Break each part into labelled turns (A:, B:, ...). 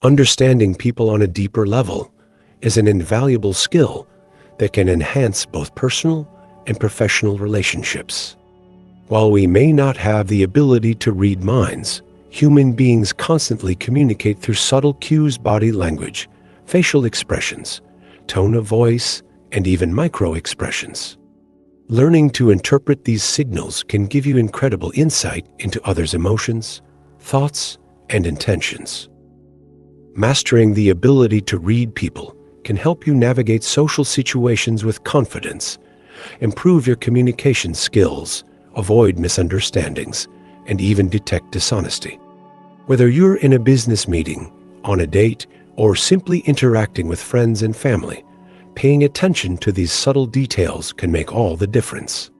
A: Understanding people on a deeper level is an invaluable skill that can enhance both personal and professional relationships. While we may not have the ability to read minds, human beings constantly communicate through subtle cues, body language, facial expressions, tone of voice, and even microexpressions. Learning to interpret these signals can give you incredible insight into others' emotions, thoughts, and intentions. Mastering the ability to read people can help you navigate social situations with confidence, improve your communication skills, avoid misunderstandings, and even detect dishonesty. Whether you're in a business meeting, on a date, or simply interacting with friends and family, paying attention to these subtle details can make all the difference.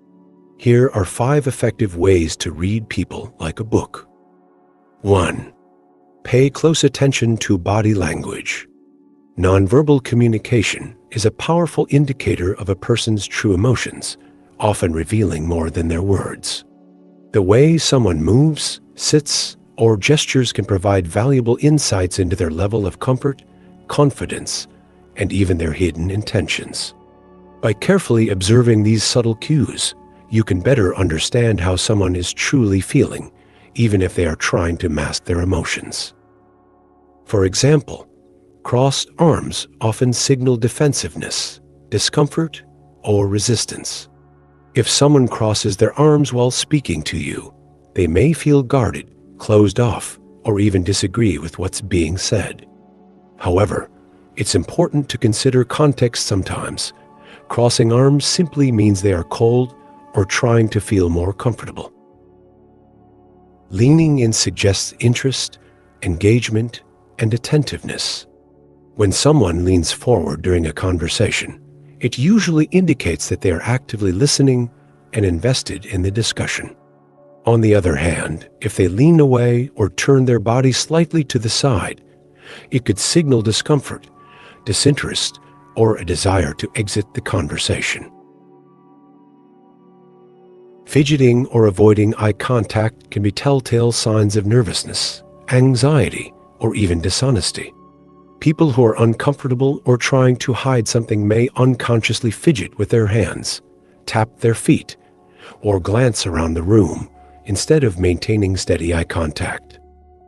A: Here are 5 effective ways to read people like a book. 1. Pay close attention to body language. Nonverbal communication is a powerful indicator of a person's true emotions, often revealing more than their words. The way someone moves, sits, or gestures can provide valuable insights into their level of comfort, confidence, and even their hidden intentions. By carefully observing these subtle cues, you can better understand how someone is truly feeling, even if they are trying to mask their emotions. For example, crossed arms often signal defensiveness, discomfort, or resistance. If someone crosses their arms while speaking to you, they may feel guarded, closed off, or even disagree with what's being said. However, it's important to consider context sometimes. Crossing arms simply means they are cold or trying to feel more comfortable. Leaning in suggests interest, engagement, and attentiveness. When someone leans forward during a conversation, it usually indicates that they are actively listening and invested in the discussion. On the other hand, if they lean away or turn their body slightly to the side, it could signal discomfort, disinterest, or a desire to exit the conversation. Fidgeting or avoiding eye contact can be telltale signs of nervousness, anxiety, or even dishonesty. People who are uncomfortable or trying to hide something may unconsciously fidget with their hands, tap their feet, or glance around the room instead of maintaining steady eye contact.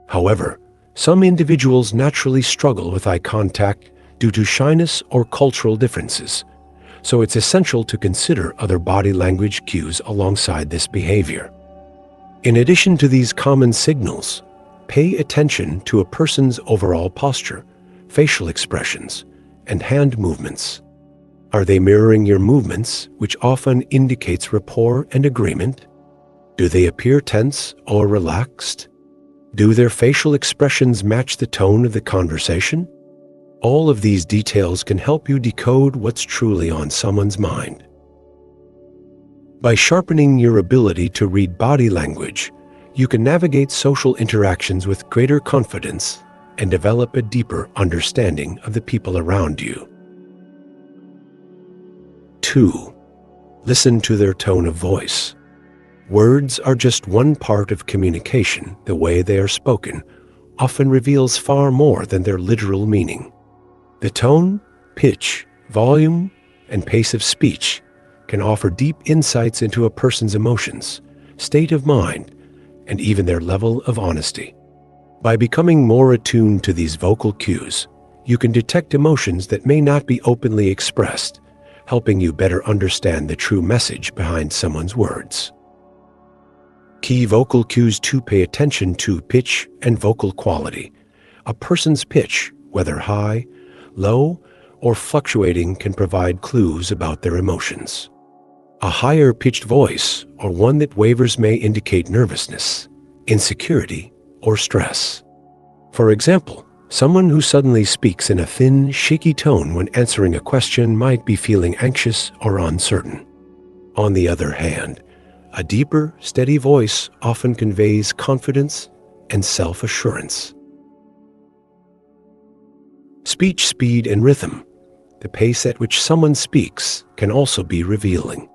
A: However, some individuals naturally struggle with eye contact due to shyness or cultural differences, so it's essential to consider other body language cues alongside this behavior. In addition to these common signals, pay attention to a person's overall posture, facial expressions, and hand movements. Are they mirroring your movements, which often indicates rapport and agreement? Do they appear tense or relaxed? Do their facial expressions match the tone of the conversation? All of these details can help you decode what's truly on someone's mind. By sharpening your ability to read body language, you can navigate social interactions with greater confidence and develop a deeper understanding of the people around you. 2. Listen to their tone of voice. Words are just one part of communication. The way they are spoken often reveals far more than their literal meaning. The tone, pitch, volume, and pace of speech can offer deep insights into a person's emotions, state of mind, and even their level of honesty. By becoming more attuned to these vocal cues, you can detect emotions that may not be openly expressed, helping you better understand the true message behind someone's words. Key vocal cues to pay attention to: pitch and vocal quality. A person's pitch, whether high, low, or fluctuating, can provide clues about their emotions. A higher pitched voice, or one that wavers, may indicate nervousness, insecurity, or stress. For example, someone who suddenly speaks in a thin, shaky tone when answering a question might be feeling anxious or uncertain. On the other hand, a deeper, steady voice often conveys confidence and self-assurance. Speech speed and rhythm. The pace at which someone speaks can also be revealing.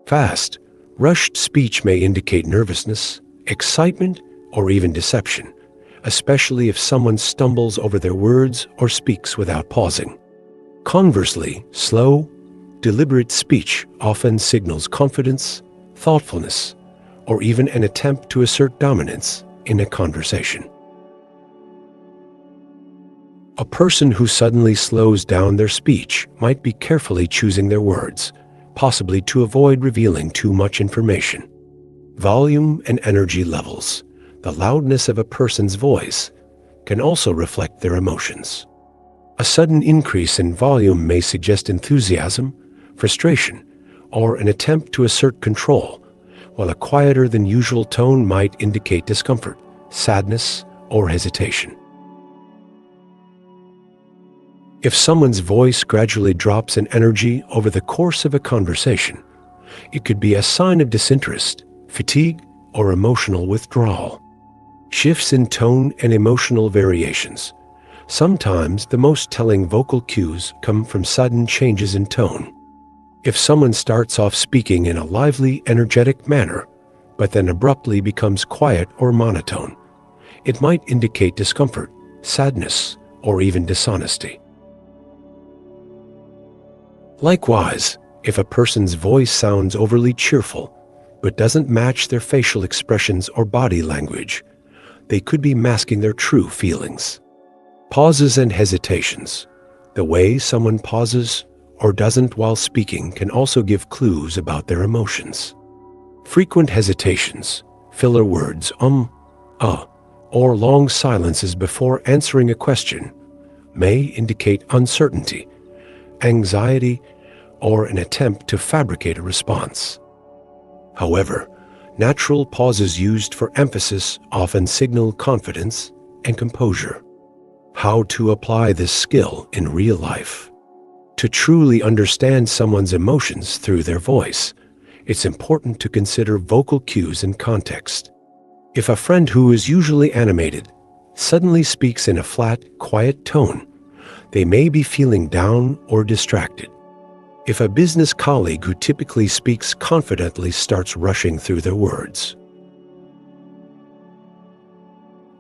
A: Fast, rushed speech may indicate nervousness, excitement, or even deception, especially if someone stumbles over their words or speaks without pausing. Conversely, slow, deliberate speech often signals confidence, thoughtfulness, or even an attempt to assert dominance in a conversation. A person who suddenly slows down their speech might be carefully choosing their words, possibly to avoid revealing too much information. Volume and energy levels, the loudness of a person's voice, can also reflect their emotions. A sudden increase in volume may suggest enthusiasm, frustration, or an attempt to assert control, while a quieter than usual tone might indicate discomfort, sadness, or hesitation. If someone's voice gradually drops in energy over the course of a conversation, it could be a sign of disinterest, fatigue, or emotional withdrawal. Shifts in tone and emotional variations. Sometimes the most telling vocal cues come from sudden changes in tone. If someone starts off speaking in a lively, energetic manner, but then abruptly becomes quiet or monotone, it might indicate discomfort, sadness, or even dishonesty. Likewise, if a person's voice sounds overly cheerful, but doesn't match their facial expressions or body language, they could be masking their true feelings. Pauses and hesitations. The way someone pauses or doesn't while speaking can also give clues about their emotions. Frequent hesitations, filler words, or long silences before answering a question may indicate uncertainty, anxiety, or an attempt to fabricate a response. However, natural pauses used for emphasis often signal confidence and composure. How to apply this skill in real life? To truly understand someone's emotions through their voice, it's important to consider vocal cues and context. If a friend who is usually animated suddenly speaks in a flat, quiet tone, they may be feeling down or distracted. If a business colleague who typically speaks confidently starts rushing through their words.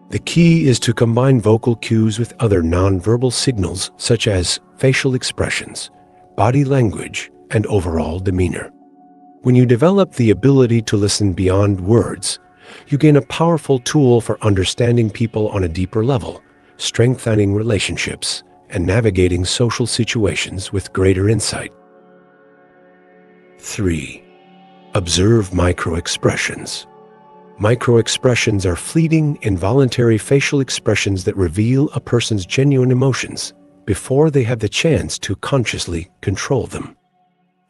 A: The key is to combine vocal cues with other nonverbal signals such as facial expressions, body language, and overall demeanor. When you develop the ability to listen beyond words, you gain a powerful tool for understanding people on a deeper level, strengthening relationships, and navigating social situations with greater insight. 3. Observe microexpressions. Microexpressions are fleeting, involuntary facial expressions that reveal a person's genuine emotions before they have the chance to consciously control them.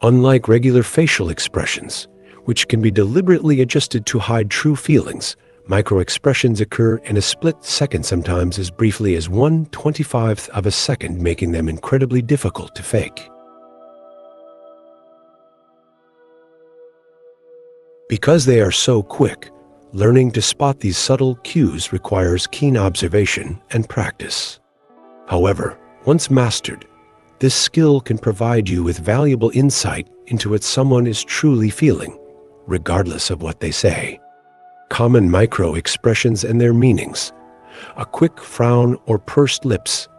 A: Unlike regular facial expressions, which can be deliberately adjusted to hide true feelings, microexpressions occur in a split second, sometimes as briefly as 1/25th of a second, making them incredibly difficult to fake. Because they are so quick, learning to spot these subtle cues requires keen observation and practice. However, once mastered, this skill can provide you with valuable insight into what someone is truly feeling, regardless of what they say. Common micro-expressions and their meanings. A quick frown or pursed lips.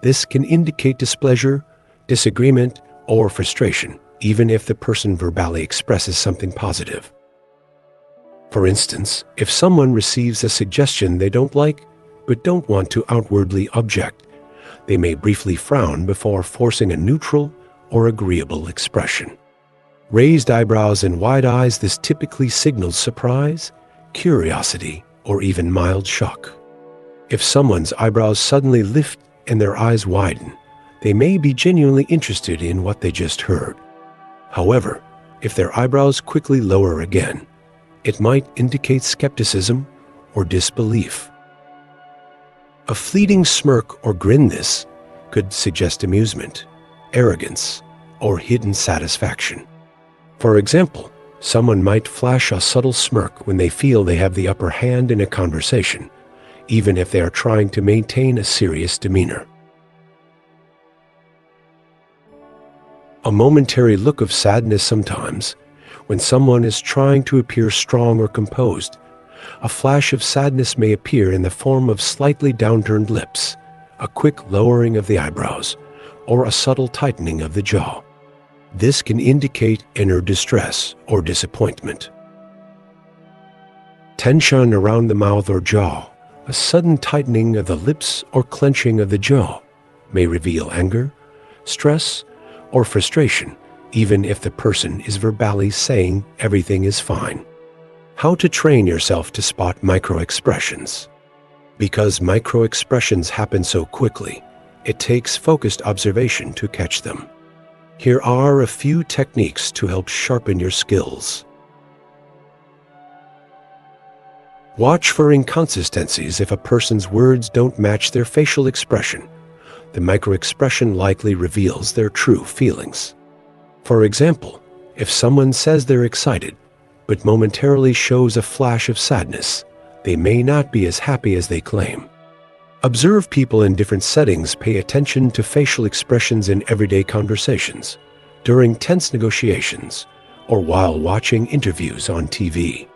A: This can indicate displeasure, disagreement, or frustration, even if the person verbally expresses something positive. For instance, if someone receives a suggestion they don't like, but don't want to outwardly object, they may briefly frown before forcing a neutral or agreeable expression. Raised eyebrows and wide eyes. This typically signals surprise, curiosity, or even mild shock. If someone's eyebrows suddenly lift and their eyes widen, they may be genuinely interested in what they just heard. However, if their eyebrows quickly lower again, it might indicate skepticism or disbelief. A fleeting smirk or grin. This could suggest amusement, arrogance, or hidden satisfaction. For example, someone might flash a subtle smirk when they feel they have the upper hand in a conversation, even if they are trying to maintain a serious demeanor. A momentary look of sadness. Sometimes, when someone is trying to appear strong or composed, A flash of sadness may appear in the form of slightly downturned lips, a quick lowering of the eyebrows, or a subtle tightening of the jaw. This can indicate inner distress or disappointment. Tension around the mouth or jaw, a sudden tightening of the lips or clenching of the jaw, may reveal anger, stress, or frustration, even if the person is verbally saying everything is fine. How to train yourself to spot microexpressions. Because microexpressions happen so quickly, it takes focused observation to catch them. Here are a few techniques to help sharpen your skills. Watch for inconsistencies. If a person's words don't match their facial expression, the microexpression likely reveals their true feelings. For example, if someone says they're excited, but momentarily shows a flash of sadness, they may not be as happy as they claim. Observe people in different settings. Pay attention to facial expressions in everyday conversations, during tense negotiations, or while watching interviews on TV.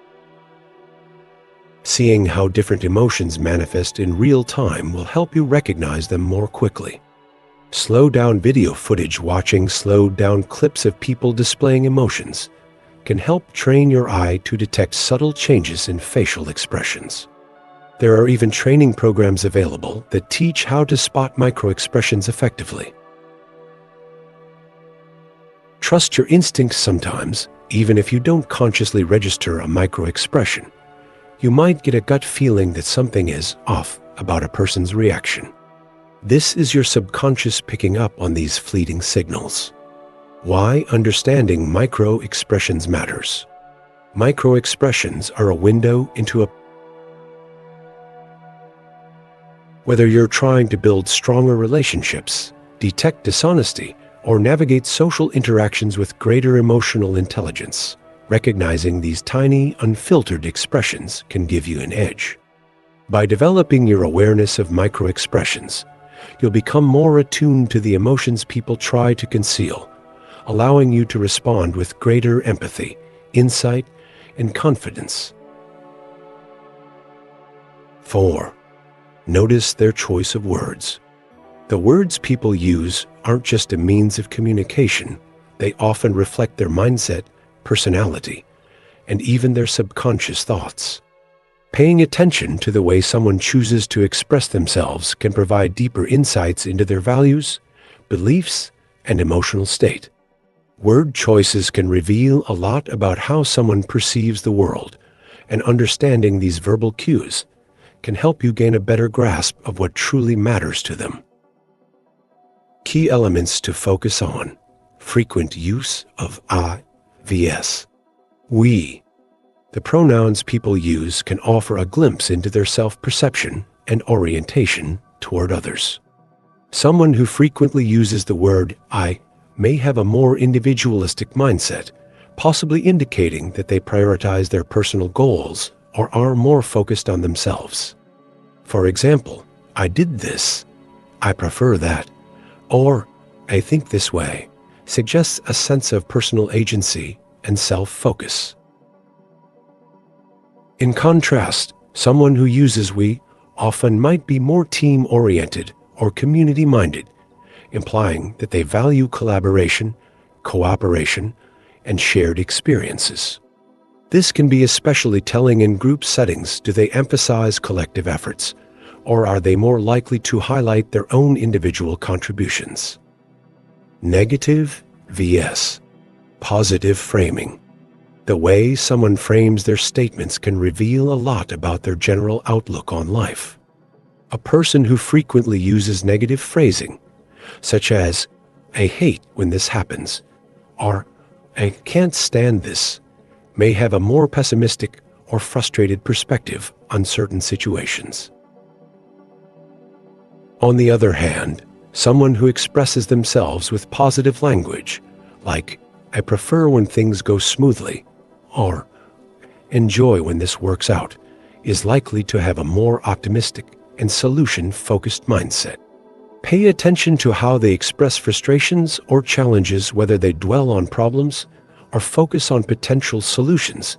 A: Seeing how different emotions manifest in real time will help you recognize them more quickly. Slow down video footage. Watching slowed down clips of people displaying emotions can help train your eye to detect subtle changes in facial expressions. There are even training programs available that teach how to spot microexpressions effectively. Trust your instincts. Sometimes, even if you don't consciously register a microexpression, you might get a gut feeling that something is off about a person's reaction. This is your subconscious picking up on these fleeting signals. Why understanding microexpressions matters. Microexpressions are a window into Whether you're trying to build stronger relationships, detect dishonesty, or navigate social interactions with greater emotional intelligence, recognizing these tiny, unfiltered expressions can give you an edge. By developing your awareness of microexpressions, you'll become more attuned to the emotions people try to conceal, allowing you to respond with greater empathy, insight, and confidence. 4. Notice their choice of words. The words people use aren't just a means of communication. They often reflect their mindset, personality, and even their subconscious thoughts. Paying attention to the way someone chooses to express themselves can provide deeper insights into their values, beliefs, and emotional state. Word choices can reveal a lot about how someone perceives the world, and understanding these verbal cues can help you gain a better grasp of what truly matters to them. Key elements to focus on. Frequent use of I vs. we. The pronouns people use can offer a glimpse into their self-perception and orientation toward others. Someone who frequently uses the word I may have a more individualistic mindset, possibly indicating that they prioritize their personal goals or are more focused on themselves. For example, I did this, I prefer that, or I think this way, suggests a sense of personal agency and self-focus. In contrast, someone who uses we often might be more team-oriented or community-minded, implying that they value collaboration, cooperation, and shared experiences. This can be especially telling in group settings. Do they emphasize collective efforts, or are they more likely to highlight their own individual contributions? Negative vs. positive framing. The way someone frames their statements can reveal a lot about their general outlook on life. A person who frequently uses negative phrasing, such as, I hate when this happens, or I can't stand this, may have a more pessimistic or frustrated perspective on certain situations. On the other hand, someone who expresses themselves with positive language, like, I prefer when things go smoothly, or enjoy when this works out, is likely to have a more optimistic and solution-focused mindset. Pay attention to how they express frustrations or challenges, whether they dwell on problems or focus on potential solutions.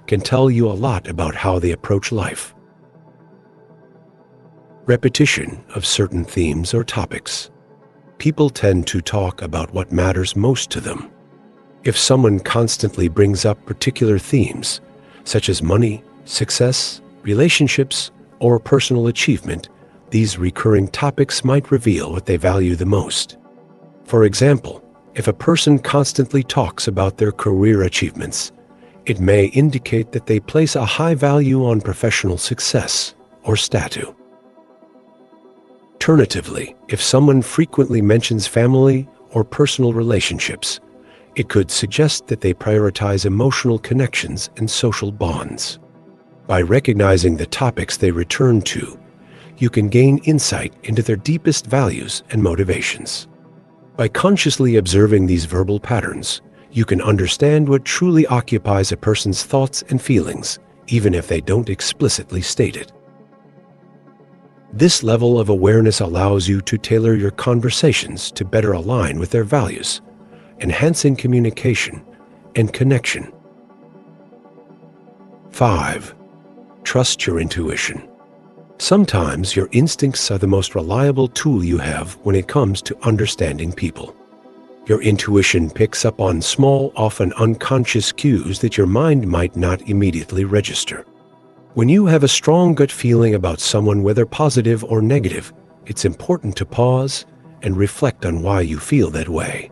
A: can tell you a lot about how they approach life. Repetition of certain themes or topics. People tend to talk about what matters most to them. If someone constantly brings up particular themes, such as money, success, relationships, or personal achievement, these recurring topics might reveal what they value the most. For example, if a person constantly talks about their career achievements, it may indicate that they place a high value on professional success or status. Alternatively, if someone frequently mentions family or personal relationships, it could suggest that they prioritize emotional connections and social bonds. By recognizing the topics they return to, you can gain insight into their deepest values and motivations. By consciously observing these verbal patterns, you can understand what truly occupies a person's thoughts and feelings, even if they don't explicitly state it. This level of awareness allows you to tailor your conversations to better align with their values, enhancing communication and connection. 5. Trust your intuition. Sometimes your instincts are the most reliable tool you have when it comes to understanding people. Your intuition picks up on small, often unconscious cues that your mind might not immediately register. When you have a strong gut feeling about someone, whether positive or negative, it's important to pause and reflect on why you feel that way.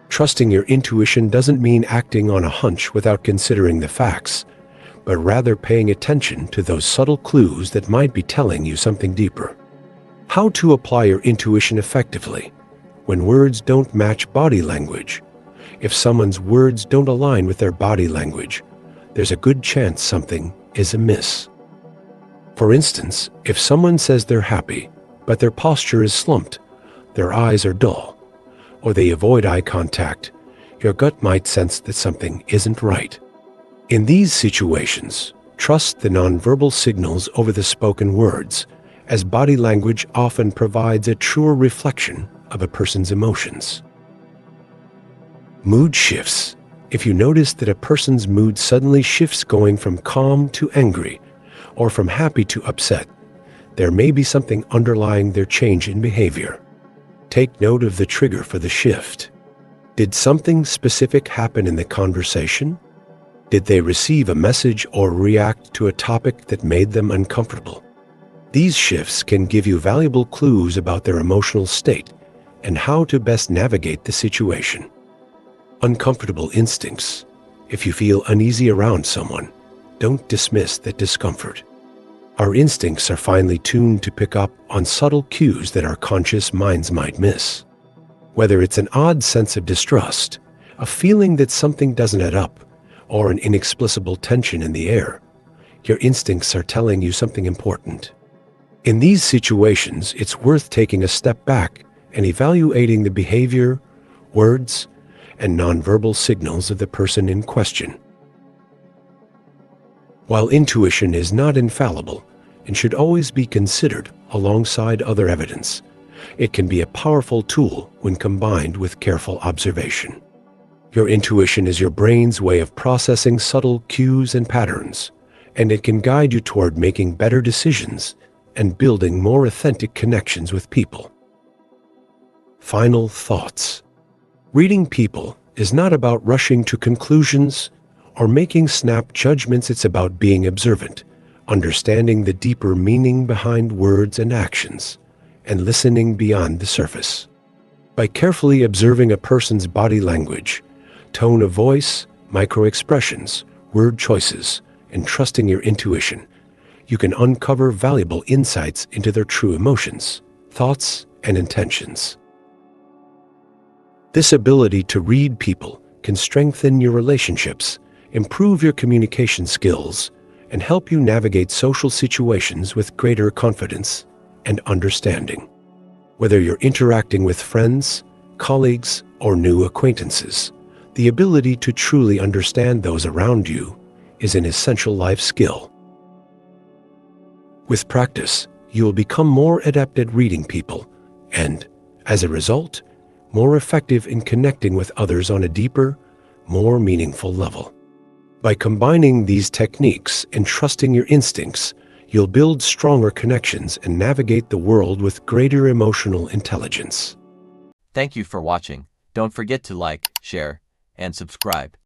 A: Trusting your intuition doesn't mean acting on a hunch without considering the facts, but rather paying attention to those subtle clues that might be telling you something deeper. How to apply your intuition effectively. When words don't match body language. If someone's words don't align with their body language, there's a good chance something is amiss. For instance, if someone says they're happy, but their posture is slumped, their eyes are dull, or they avoid eye contact, your gut might sense that something isn't right. In these situations, trust the nonverbal signals over the spoken words, as body language often provides a truer reflection of a person's emotions. Mood shifts. If you notice that a person's mood suddenly shifts, going from calm to angry or from happy to upset, there may be something underlying their change in behavior. Take note of the trigger for the shift. Did something specific happen in the conversation? Did they receive a message or react to a topic that made them uncomfortable? These shifts can give you valuable clues about their emotional state and how to best navigate the situation. Uncomfortable instincts. If you feel uneasy around someone, don't dismiss that discomfort. Our instincts are finely tuned to pick up on subtle cues that our conscious minds might miss. Whether it's an odd sense of distrust, a feeling that something doesn't add up, or an inexplicable tension in the air, your instincts are telling you something important. In these situations, it's worth taking a step back and evaluating the behavior, words, and nonverbal signals of the person in question. While intuition is not infallible and should always be considered alongside other evidence, it can be a powerful tool when combined with careful observation. Your intuition is your brain's way of processing subtle cues and patterns, and it can guide you toward making better decisions and building more authentic connections with people. Final thoughts. Reading people is not about rushing to conclusions or making snap judgments. It's about being observant, understanding the deeper meaning behind words and actions, and listening beyond the surface. By carefully observing a person's body language, tone of voice, microexpressions, word choices, and trusting your intuition, you can uncover valuable insights into their true emotions, thoughts, and intentions. This ability to read people can strengthen your relationships, improve your communication skills, and help you navigate social situations with greater confidence and understanding. Whether you're interacting with friends, colleagues, or new acquaintances, the ability to truly understand those around you is an essential life skill. With practice, you will become more adept at reading people and, as a result, more effective in connecting with others on a deeper, more meaningful level. By combining these techniques and trusting your instincts, you'll build stronger connections and navigate the world with greater emotional intelligence.
B: Thank you for watching. Don't forget to like, share, and subscribe.